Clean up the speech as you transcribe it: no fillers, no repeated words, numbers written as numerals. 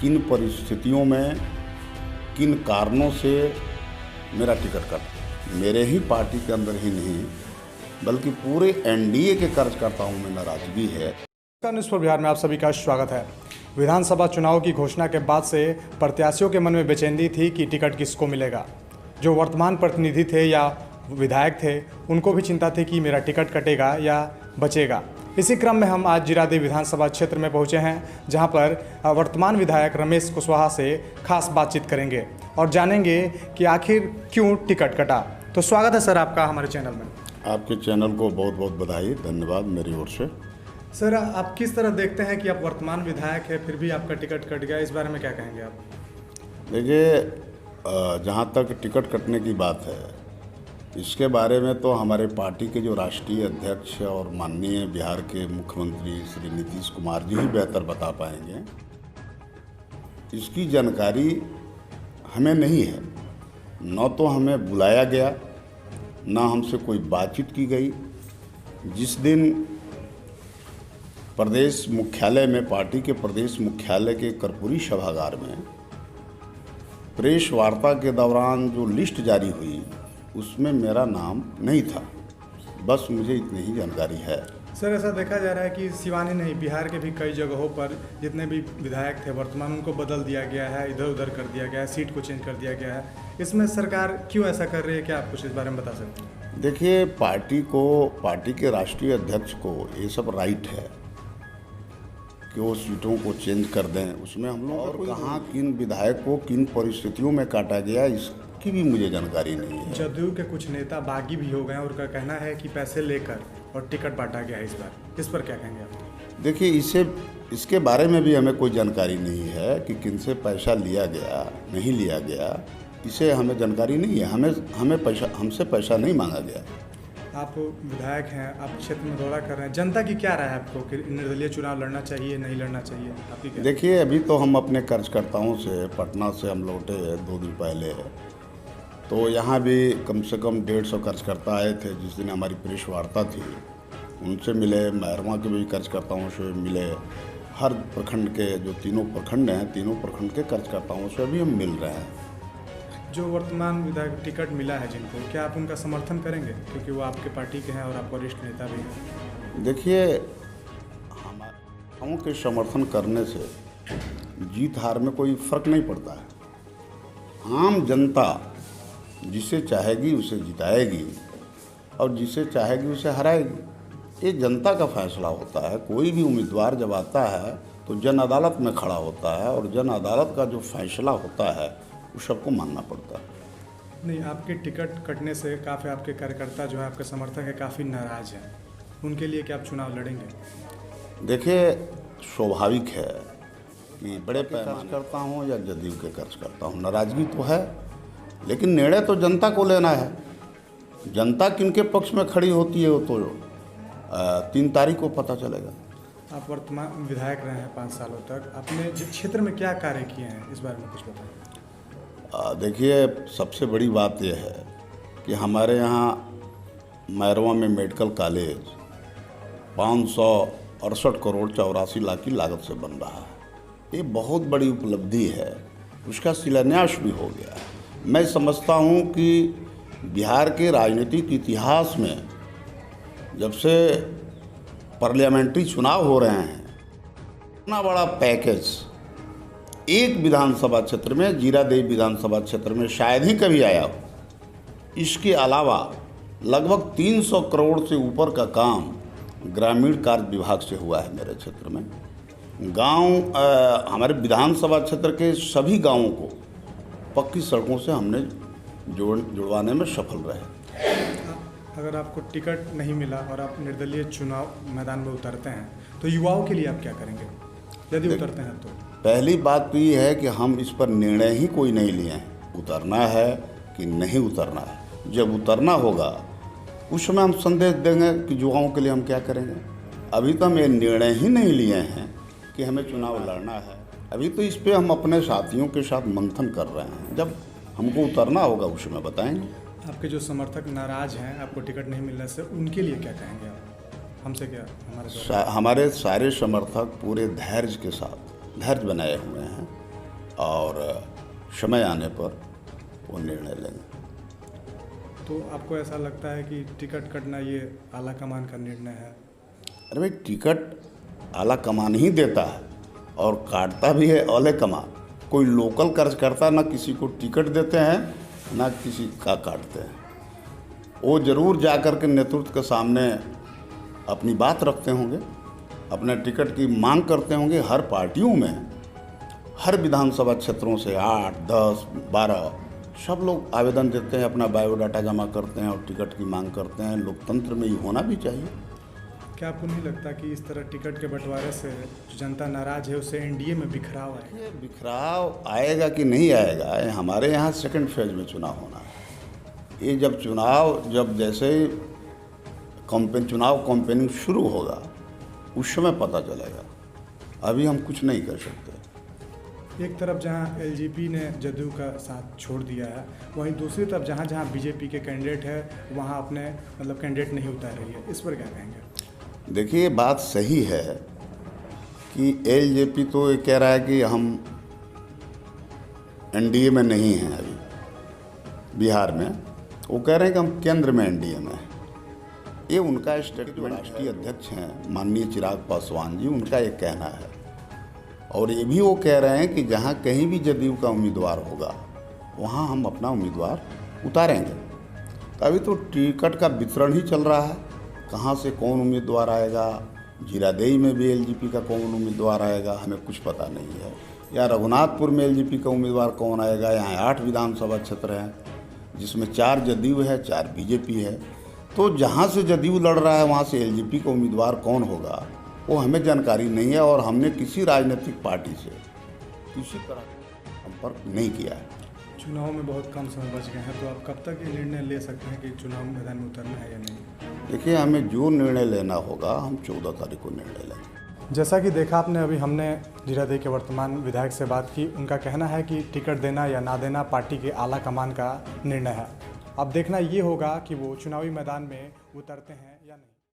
किन परिस्थितियों में, किन कारणों से मेरा टिकट कटा। मेरे ही पार्टी के अंदर ही नहीं बल्कि पूरे एनडीए के कार्यकर्ताओं में नाराजगी है। न्यूज़ फॉर बिहार में आप सभी का स्वागत है। विधानसभा चुनाव की घोषणा के बाद से प्रत्याशियों के मन में बेचैनी थी कि टिकट किसको मिलेगा। जो वर्तमान प्रतिनिधि थे या विधायक थे उनको भी चिंता थी कि मेरा टिकट कटेगा या बचेगा। इसी क्रम में हम आज जीरादेव विधानसभा क्षेत्र में पहुंचे हैं, जहां पर वर्तमान विधायक रमेश कुशवाहा से खास बातचीत करेंगे और जानेंगे कि आखिर क्यों टिकट कटा। तो स्वागत है सर आपका हमारे चैनल में। आपके चैनल को बहुत बहुत बधाई, धन्यवाद मेरी ओर से। सर, आप किस तरह देखते हैं कि आप वर्तमान विधायक हैं फिर भी आपका टिकट कट गया, इस बारे में क्या कहेंगे आप? देखिए, जहाँ तक टिकट कटने की बात है, इसके बारे में तो हमारे पार्टी के जो राष्ट्रीय अध्यक्ष और माननीय बिहार के मुख्यमंत्री श्री नीतीश कुमार जी ही बेहतर बता पाएंगे। इसकी जानकारी हमें नहीं है, न तो हमें बुलाया गया, न हमसे कोई बातचीत की गई। जिस दिन प्रदेश मुख्यालय में, पार्टी के प्रदेश मुख्यालय के कर्पूरी सभागार में प्रेस वार्ता के दौरान जो लिस्ट जारी हुई उसमें मेरा नाम नहीं था। बस मुझे इतनी ही जानकारी है। सर, ऐसा देखा जा रहा है कि सिवानी नहीं, बिहार के भी कई जगहों पर जितने भी विधायक थे वर्तमान उनको बदल दिया गया है, इधर उधर कर दिया गया है, सीट को चेंज कर दिया गया है। इसमें सरकार क्यों ऐसा कर रही है, क्या आप कुछ इस बारे में बता सकते हैं? देखिए, पार्टी के राष्ट्रीय अध्यक्ष को ये सब राइट है कि वो सीटों को चेंज कर दें। उसमें हम लोग और कहाँ किन विधायक को किन परिस्थितियों में काटा गया इसकी भी मुझे जानकारी नहीं है। जदयू के कुछ नेता बागी भी हो गए और उनका कहना है कि पैसे लेकर और टिकट बांटा गया है इस बार। इस पर क्या कहेंगे आप? देखिए, इसके बारे में भी हमें कोई जानकारी नहीं है कि किनसे पैसा लिया गया, नहीं लिया गया, इसे हमें जानकारी नहीं है। हमसे पैसा नहीं मांगा गया। आप विधायक हैं, आप क्षेत्र में दौरा कर रहे हैं, जनता की क्या राय है आपको कि निर्दलीय चुनाव लड़ना चाहिए, नहीं लड़ना चाहिए, आपकी क्या? देखिए, अभी तो हम अपने कार्यकर्ताओं से पटना से हम लौटे 2 दिन पहले, तो यहाँ भी कम से कम 150 कार्यकर्ता आए थे। जिस दिन हमारी प्रेस वार्ता थी उनसे मिले, मैरवा के भी कार्यकर्ताओं से मिले। हर प्रखंड के जो 3 प्रखंड हैं, 3 प्रखंड के कार्यकर्ताओं से भी हम मिल रहे हैं। जो वर्तमान विधायक टिकट मिला है जिनको, क्या आप उनका समर्थन करेंगे क्योंकि वो आपके पार्टी के हैं और आप वरिष्ठ नेता भी हैं? देखिए, हमारे के समर्थन करने से जीत हार में कोई फर्क नहीं पड़ता है। आम जनता जिसे चाहेगी उसे जिताएगी और जिसे चाहेगी उसे हराएगी। ये जनता का फैसला होता है। कोई भी उम्मीदवार जब आता है तो जन अदालत में खड़ा होता है और जन अदालत का जो फैसला होता है उस सबको मानना पड़ता है। नहीं, आपके टिकट कटने से काफ़ी आपके कार्यकर्ता जो है, आपके समर्थक है, काफ़ी नाराज हैं। उनके लिए क्या आप चुनाव लड़ेंगे? देखिए, स्वाभाविक है कि बड़े कार्यकर्ता हूँ या जदयू के कार्यकर्ता हूँ, नाराजगी तो है, लेकिन निर्णय तो जनता को लेना है। जनता किनके पक्ष में खड़ी होती है वो तो 3 तारीख को पता चलेगा। आप वर्तमान विधायक रहे हैं 5 सालों तक, अपने क्षेत्र में क्या कार्य किए हैं, इस बारे में कुछ बताएं। देखिए, सबसे बड़ी बात यह है कि हमारे यहाँ मैरवा में मेडिकल कॉलेज 568 करोड़ 84 लाख की लागत से बन रहा है। ये बहुत बड़ी उपलब्धि है, उसका शिलान्यास भी हो गया। मैं समझता हूँ कि बिहार के राजनीतिक इतिहास में जब से पार्लियामेंट्री चुनाव हो रहे हैं, इतना बड़ा पैकेज एक विधानसभा क्षेत्र में, जीरादेव विधानसभा क्षेत्र में शायद ही कभी आया हो। इसके अलावा लगभग 300 करोड़ से ऊपर का काम ग्रामीण कार्य विभाग से हुआ है मेरे क्षेत्र में। हमारे विधानसभा क्षेत्र के सभी गांवों को पक्की सड़कों से हमने जुड़वाने में सफल रहे। अगर आपको टिकट नहीं मिला और आप निर्दलीय चुनाव मैदान में उतरते हैं तो युवाओं के लिए आप क्या करेंगे यदि उतरते हैं तो? पहली बात तो ये है कि हम इस पर निर्णय ही कोई नहीं लिए हैं, उतरना है कि नहीं उतरना है। जब उतरना होगा उस समय हम संदेश देंगे कि युवाओं के लिए हम क्या करेंगे। अभी तो हम ये निर्णय ही नहीं लिए हैं कि हमें चुनाव लड़ना है। अभी तो इस पर हम अपने साथियों के साथ मंथन कर रहे हैं। जब हमको उतरना होगा उस समय बताएंगे। आपके जो समर्थक नाराज हैं आपको टिकट नहीं मिलने से, उनके लिए क्या कहेंगे आप? हमसे क्या हमारे सारे समर्थक पूरे धैर्य के साथ धैर्य बनाए हुए हैं और समय आने पर वो निर्णय लेंगे। तो आपको ऐसा लगता है कि टिकट कटना ये आला कमान का निर्णय है? अरे भाई, टिकट आला कमान ही देता है और काटता भी है औले कमान। कोई लोकल कार्यकर्ता ना किसी को टिकट देते हैं ना किसी का काटते हैं। वो जरूर जा कर के नेतृत्व के सामने अपनी बात रखते होंगे, अपने टिकट की मांग करते होंगे। हर पार्टियों में, हर विधानसभा क्षेत्रों से 8, 10, 12 सब लोग आवेदन देते हैं, अपना बायोडाटा जमा करते हैं और टिकट की मांग करते हैं। लोकतंत्र में ये होना भी चाहिए। क्या आपको नहीं लगता कि इस तरह टिकट के बंटवारे से जो जनता नाराज है उससे एनडीए में बिखराव आएगा? ये बिखराव आएगा कि नहीं आएगा, ये हमारे यहाँ सेकंड फेज में चुनाव होना है। ये जब जैसे चुनाव कैंपेनिंग शुरू होगा उस समय पता चलेगा। अभी हम कुछ नहीं कर सकते। एक तरफ जहां एलजेपी ने जदयू का साथ छोड़ दिया है, वहीं दूसरी तरफ जहां जहां बीजेपी के कैंडिडेट है वहां अपने कैंडिडेट नहीं उतार रही है। इस पर क्या कहेंगे? देखिए, बात सही है कि एलजेपी तो ये कह रहा है कि हम एनडीए में नहीं हैं अभी बिहार में। वो कह रहे हैं कि हम केंद्र में एनडीए में हैं। ये उनका स्टेटमेंट, राष्ट्रीय अध्यक्ष हैं माननीय चिराग पासवान जी, उनका ये कहना है। और ये भी वो कह रहे हैं कि जहाँ कहीं भी जदयू का उम्मीदवार होगा वहाँ हम अपना उम्मीदवार उतारेंगे। तो अभी तो टिकट का वितरण ही चल रहा है, कहाँ से कौन उम्मीदवार आएगा, जीरादेई में भी एलजेपी का कौन उम्मीदवार आएगा हमें कुछ पता नहीं है, या रघुनाथपुर में एलजेपी का उम्मीदवार कौन आएगा। यहाँ 8 विधानसभा क्षेत्र हैं जिसमें 4 जदयू है, 4 बीजेपी है। तो जहाँ से जदयू लड़ रहा है वहाँ से एलजेपी का उम्मीदवार कौन होगा वो हमें जानकारी नहीं है और हमने किसी राजनीतिक पार्टी से किसी तरह संपर्क नहीं किया है। चुनाव में बहुत कम समय बच गए हैं, तो आप कब तक ये निर्णय ले सकते हैं कि चुनाव मैदान में उतरना है या नहीं? देखिए, हमें जो निर्णय लेना होगा हम 14 तारीख को निर्णय लेंगे। जैसा कि देखा आपने, अभी हमने जीरादेई के वर्तमान विधायक से बात की। उनका कहना है कि टिकट देना या ना देना पार्टी के आला कमान का निर्णय है। अब देखना ये होगा कि वो चुनावी मैदान में उतरते हैं।